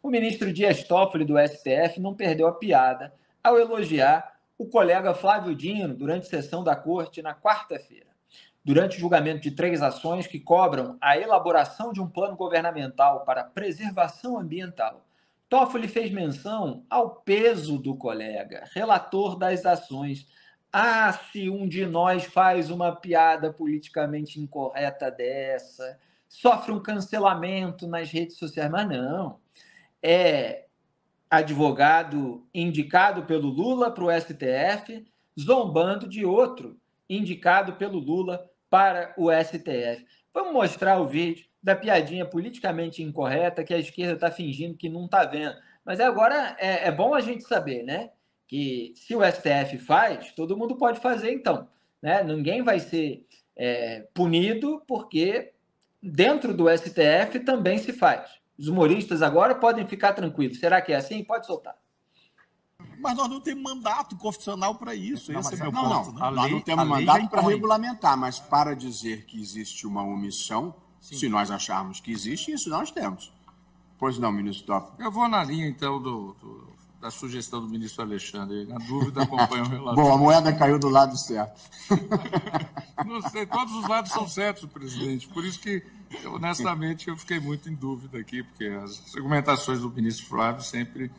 o ministro Dias Toffoli, do STF, não perdeu a piada ao elogiar o colega Flávio Dino durante sessão da corte na quarta-feira. Durante o julgamento de 3 ações que cobram a elaboração de um plano governamental para preservação ambiental, Toffoli fez menção ao peso do colega, relator das ações. Se um de nós faz uma piada politicamente incorreta dessa, sofre um cancelamento nas redes sociais, mas não. É advogado indicado pelo Lula para o STF, zombando de outro indicado pelo Lula para o STF. Vamos mostrar o vídeo da piadinha politicamente incorreta que a esquerda está fingindo que não está vendo. Mas agora é bom a gente saber, né? Que se o STF faz, todo mundo pode fazer então. Né? Ninguém vai ser punido porque dentro do STF também se faz. Os humoristas agora podem ficar tranquilos. Será que é assim? Pode soltar. Mas nós não temos mandato constitucional para isso. Esse é meu ponto. Não. Nós não temos mandato para regulamentar, mas para dizer que existe uma omissão, sim, se nós acharmos que existe, isso nós temos. Pois não, ministro Toffoli? Eu vou na linha, então, da sugestão do ministro Alexandre. Na dúvida, acompanho o relator. Bom, a moeda caiu do lado certo. Não sei, todos os lados são certos, presidente. Por isso que, honestamente, eu fiquei muito em dúvida aqui, porque as argumentações do ministro Flávio sempre,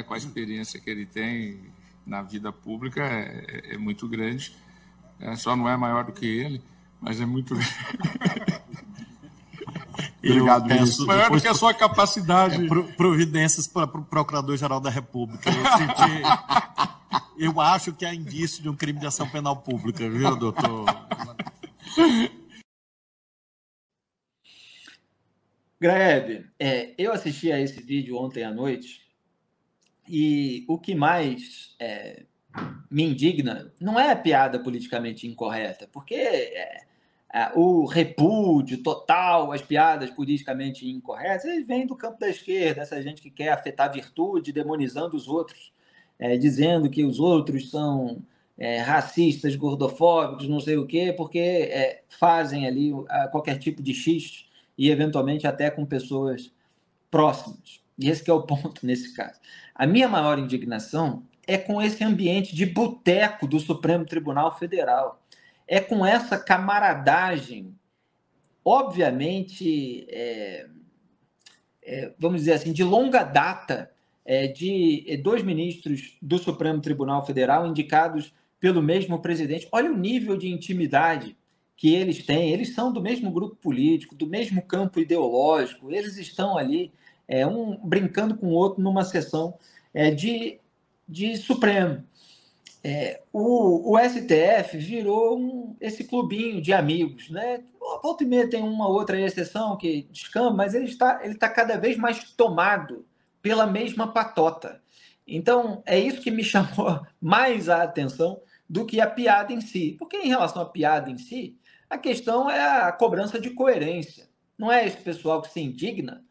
com a experiência que ele tem na vida pública, é muito grande. Só não é maior do que ele, mas é muito grande. Obrigado, ministro. Maior do que a sua capacidade. Providências para o Procurador-Geral da República. Eu acho que há indício de um crime de ação penal pública, viu, doutor? Graeb, eu assisti a esse vídeo ontem à noite e o que mais me indigna não é a piada politicamente incorreta, porque o repúdio total às piadas politicamente incorretas, eles vêm do campo da esquerda, essa gente que quer afetar a virtude, demonizando os outros, dizendo que os outros são racistas, gordofóbicos, não sei o quê, porque fazem ali qualquer tipo de xiste e, eventualmente, até com pessoas próximas. E esse que é o ponto nesse caso. A minha maior indignação é com esse ambiente de boteco do Supremo Tribunal Federal. É com essa camaradagem, obviamente, vamos dizer assim, de longa data, de 2 ministros do Supremo Tribunal Federal indicados pelo mesmo presidente. Olha o nível de intimidade que eles têm. Eles são do mesmo grupo político, do mesmo campo ideológico. Eles estão ali, um brincando com o outro numa sessão de Supremo. O STF virou esse clubinho de amigos, né? Volta e meia tem uma outra exceção que descamba, mas ele está cada vez mais tomado pela mesma patota. Então, é isso que me chamou mais a atenção do que a piada em si. Porque em relação à piada em si, a questão é a cobrança de coerência. Não é esse pessoal que se indigna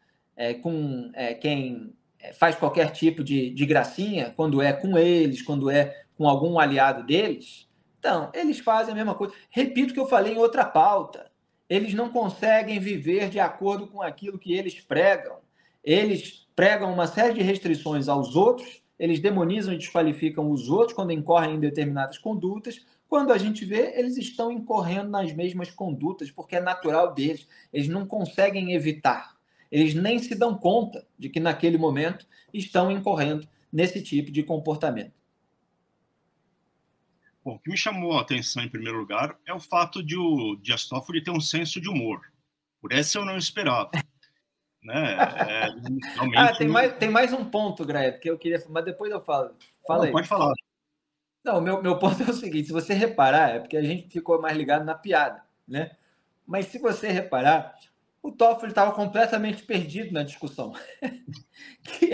com quem faz qualquer tipo de gracinha, quando é com eles, quando é com algum aliado deles. Então, eles fazem a mesma coisa. Repito o que eu falei em outra pauta. Eles não conseguem viver de acordo com aquilo que eles pregam. Eles pregam uma série de restrições aos outros, eles demonizam e desqualificam os outros quando incorrem em determinadas condutas. Quando a gente vê, eles estão incorrendo nas mesmas condutas, porque é natural deles. Eles não conseguem evitar. Eles nem se dão conta de que, naquele momento, estão incorrendo nesse tipo de comportamento. Bom, o que me chamou a atenção, em primeiro lugar, é o fato de o Dias Toffoli ter um senso de humor. Por essa eu não esperava. Né? Tem mais um ponto, Graeb, que eu queria... Mas depois eu falo. Fala aí. Pode falar. Não, meu ponto é o seguinte, se você reparar, é porque a gente ficou mais ligado na piada, né? Mas se você reparar, o Toffoli estava completamente perdido na discussão. Que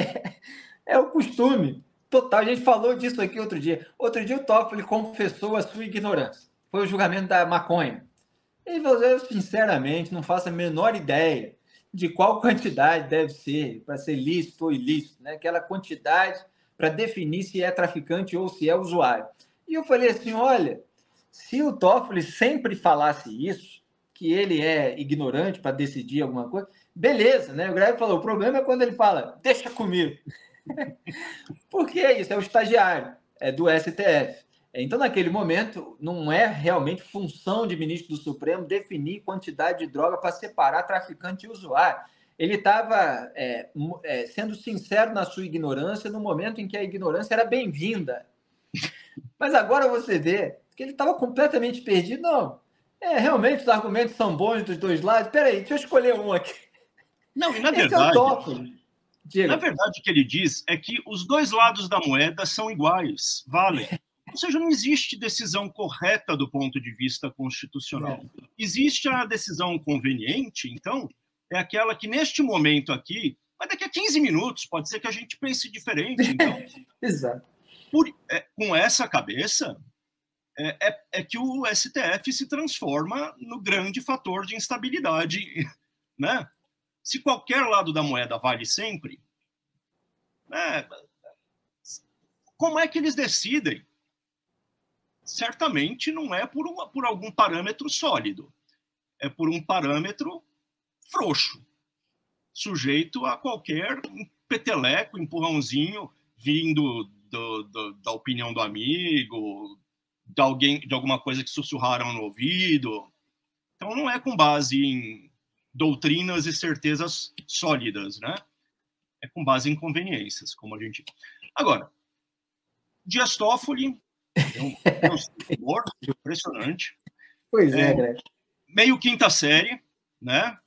é o costume total. A gente falou disso aqui outro dia. Outro dia o Toffoli confessou a sua ignorância. Foi o julgamento da maconha. Ele falou, eu sinceramente não faço a menor ideia de qual quantidade deve ser para ser lícito ou ilícito, né? Aquela quantidade para definir se é traficante ou se é usuário. E eu falei assim, olha, se o Toffoli sempre falasse isso, que ele é ignorante para decidir alguma coisa, Beleza, né? O Gregory falou, o problema é quando ele fala, deixa comigo. Porque é isso, é o estagiário do STF. Então, naquele momento, não é realmente função de ministro do Supremo definir quantidade de droga para separar traficante e usuário. Ele estava sendo sincero na sua ignorância no momento em que a ignorância era bem-vinda. Mas agora você vê que ele estava completamente perdido. Não, realmente os argumentos são bons dos dois lados. Espera aí, deixa eu escolher um aqui. Não, e na Esse verdade, é o Toffoli. Na verdade, o que ele diz é que os dois lados da moeda são iguais, valem. Ou seja, não existe decisão correta do ponto de vista constitucional. Existe a decisão conveniente, então, é aquela que neste momento aqui, mas daqui a 15 minutos pode ser que a gente pense diferente. Então, Exato. Com essa cabeça, é que o STF se transforma no grande fator de instabilidade, né? Se qualquer lado da moeda vale sempre, né, como é que eles decidem? Certamente não é por algum parâmetro sólido, é por um parâmetro frouxo, sujeito a qualquer peteleco, empurrãozinho vindo da opinião do amigo, de alguma coisa que sussurraram no ouvido. Então não é com base em doutrinas e certezas sólidas, né? É com base em conveniências, como a gente... Agora, Dias Toffoli é um humor impressionante. Pois é, Greg. Meio quinta série, né?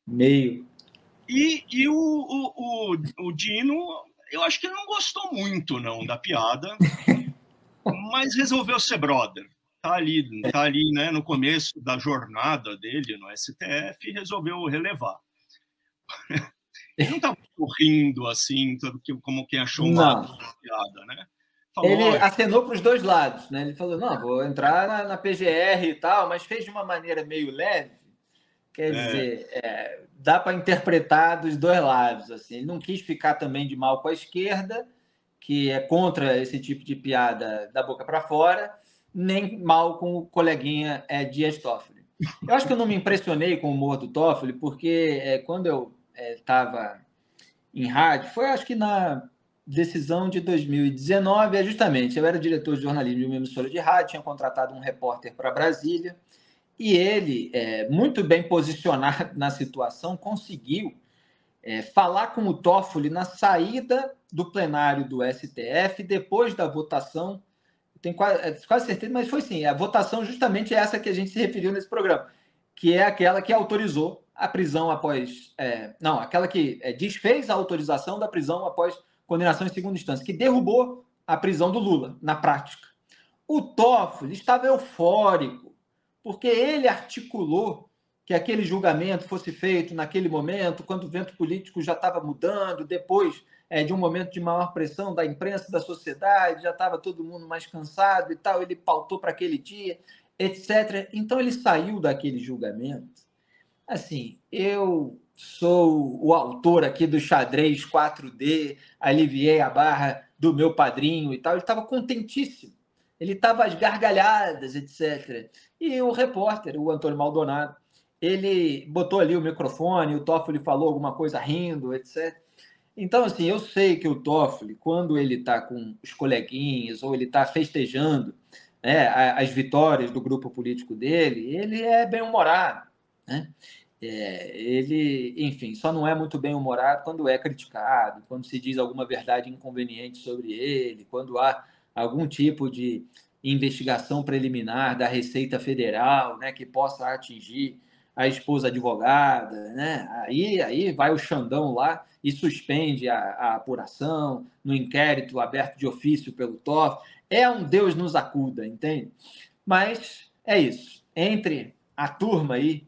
Meio. E o Dino, eu acho que ele não gostou muito, não, da piada, mas resolveu ser brother. Tá ali, né, no começo da jornada dele no STF e resolveu relevar. Ele não estava rindo assim, como quem achou uma piada, né? Falou, ele acenou para os dois lados, né? Ele falou, não, vou entrar na PGR e tal, mas fez de uma maneira meio leve. Quer dizer, dá para interpretar dos dois lados. Assim. Ele não quis ficar também de mal com a esquerda, que é contra esse tipo de piada da boca para fora, nem mal com o coleguinha Dias Toffoli. Eu acho que eu não me impressionei com o humor do Toffoli, porque quando eu estava em rádio, foi acho que na decisão de 2019, justamente, eu era diretor de jornalismo de uma emissora de rádio, tinha contratado um repórter para Brasília, e ele, muito bem posicionado na situação, conseguiu falar com o Toffoli na saída do plenário do STF, depois da votação, tenho quase certeza, mas foi sim, a votação justamente é essa que a gente se referiu nesse programa, que é aquela que autorizou a prisão após... aquela que desfez a autorização da prisão após condenação em segunda instância, que derrubou a prisão do Lula, na prática. O Toffoli estava eufórico, porque ele articulou que aquele julgamento fosse feito naquele momento, quando o vento político já estava mudando, depois de um momento de maior pressão da imprensa, da sociedade, já estava todo mundo mais cansado e tal, ele pautou para aquele dia, etc. Então, ele saiu daquele julgamento. Assim, eu sou o autor aqui do xadrez 4D, aliviei a barra do meu padrinho e tal, ele estava contentíssimo. Ele estava às gargalhadas, etc. E o repórter, o Antônio Maldonado, ele botou ali o microfone, o Toffoli falou alguma coisa rindo, etc. Então, assim, eu sei que o Toffoli, quando ele está com os coleguinhas ou ele está festejando as vitórias do grupo político dele, ele é bem-humorado, né? Ele, enfim, só não é muito bem-humorado quando é criticado, quando se diz alguma verdade inconveniente sobre ele, quando há algum tipo de investigação preliminar da Receita Federal, né, que possa atingir a esposa advogada, né? Aí vai o Xandão lá e suspende a apuração no inquérito aberto de ofício pelo Toffoli. É um Deus nos acuda, entende? Mas é isso. Entre a turma aí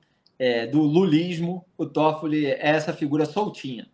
do lulismo, o Toffoli é essa figura soltinha.